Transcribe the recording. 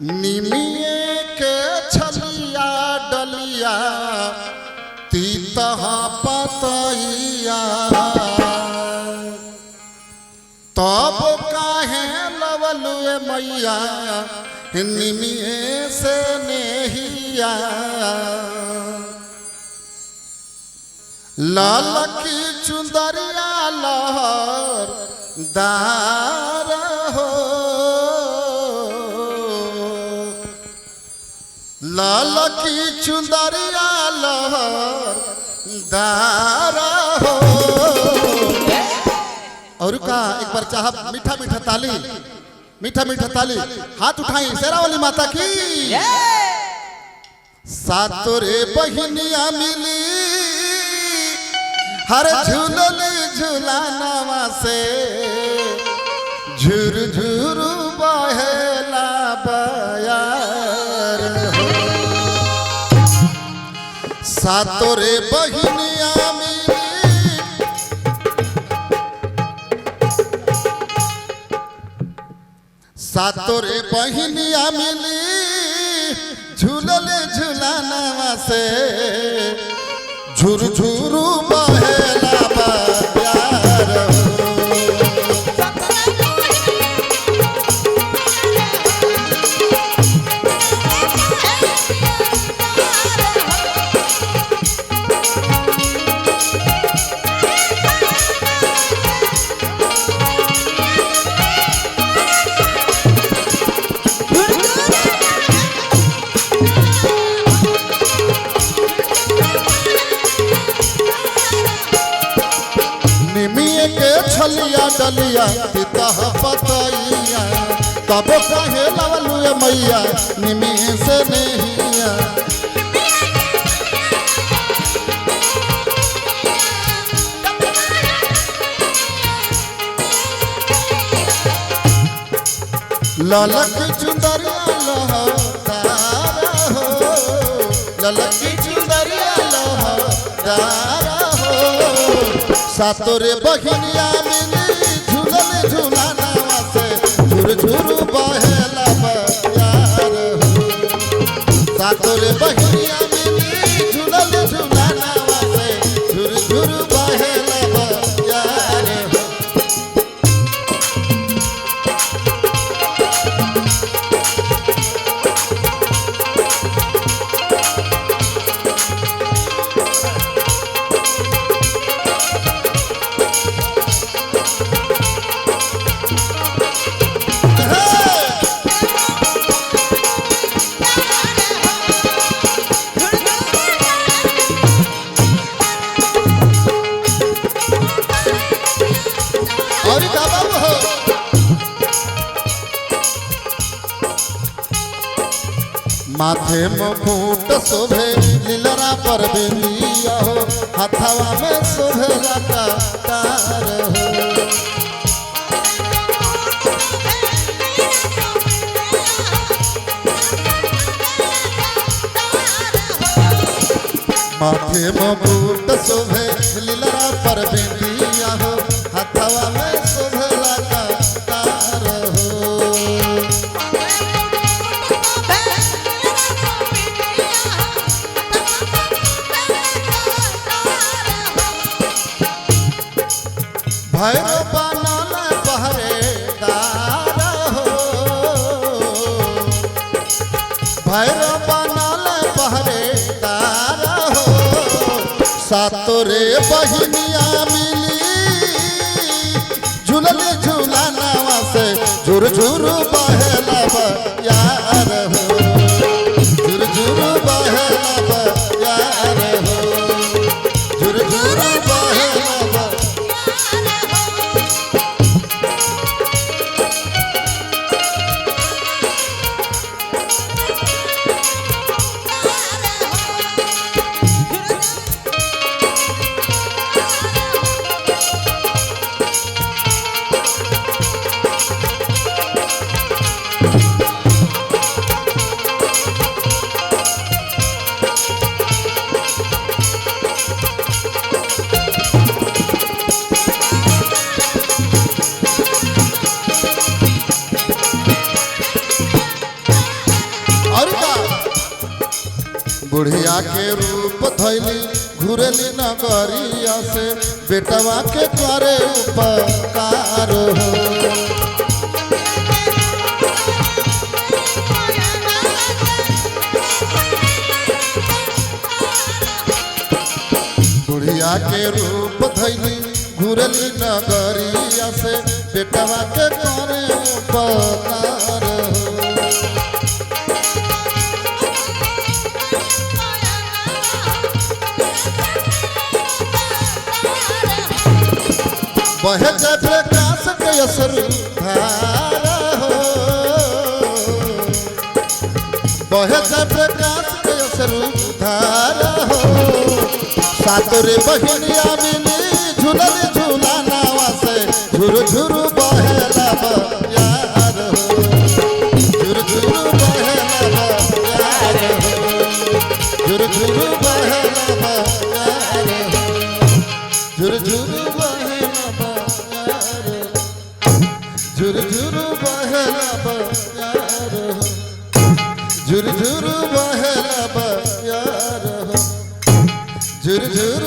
निमिये के छलिया डलिया तीतहा पतैया तब काहे लवलुए मैया निमिये से नेहिया लाल की चुंदरिया लहर दार हो लाल की चुंदरिया लहर दार हो। और का एक बार चाह मीठा मीठा ताली हाथ उठाई शेरावाली माता की। सातोरे बहिनिया मिली हर झूलल झूलानवा से झुर झुर बहेला बयार हो। सातोरे बहिनिया मिली सातोरे बहिनिया मिली झूलल झूलानवा से झुर झुर बहेला प्यार हो। छलिया डलिया तीतह पतैया तब काहे लवलुए मैया निमिये से नेहिया ललक चुंदरिया लहदार हो ललक चुंदरिया लहदार हो। सातोरे बहिनिया मिली झूलल झूलानवा से झुर झुर बहेला प्यार हो। सातोरे बहिनिया मिली झूलल झूलानवा से झुर झुर बहेला प्यार हो। माथे मुकुट शोभे लीलरा पर बिंदिया हो हथवा में शोभे कटार हो। माथे मुकुट शोभे लीलरा पर बिंदिया हो हथवा में शोभे कटार हो। भैरव बनल पहरेदार हो भैरव बनल पहरेदार हो। सातोरे बहिनिया मिली झूलल झूलानवा से झुर झुर बहेला प्यार हो झुर झुर बहेला प्यार हो झुर झुर बहेला बुढ़िया के रूप धैली घुरली नगरिया से बेटवा के करे उपकार हो। बुढ़िया के रूप धैली घुरली नगरिया से बेटवा के करे उपकार हो। बहे जय प्रकाश के असर धारा हो। बहे जय प्रकाश के असर धारा हो। सातोरे बहिनिया मिली झूलल झूला नावा से झुर झुर बहेला यार हो। झुर झुर बहेला यार हो। झुर झुर बहेला यार हो। झुर झुर झुरझुर बहेला यार हो। झुरझुर बहेला यार हो। झुरझुर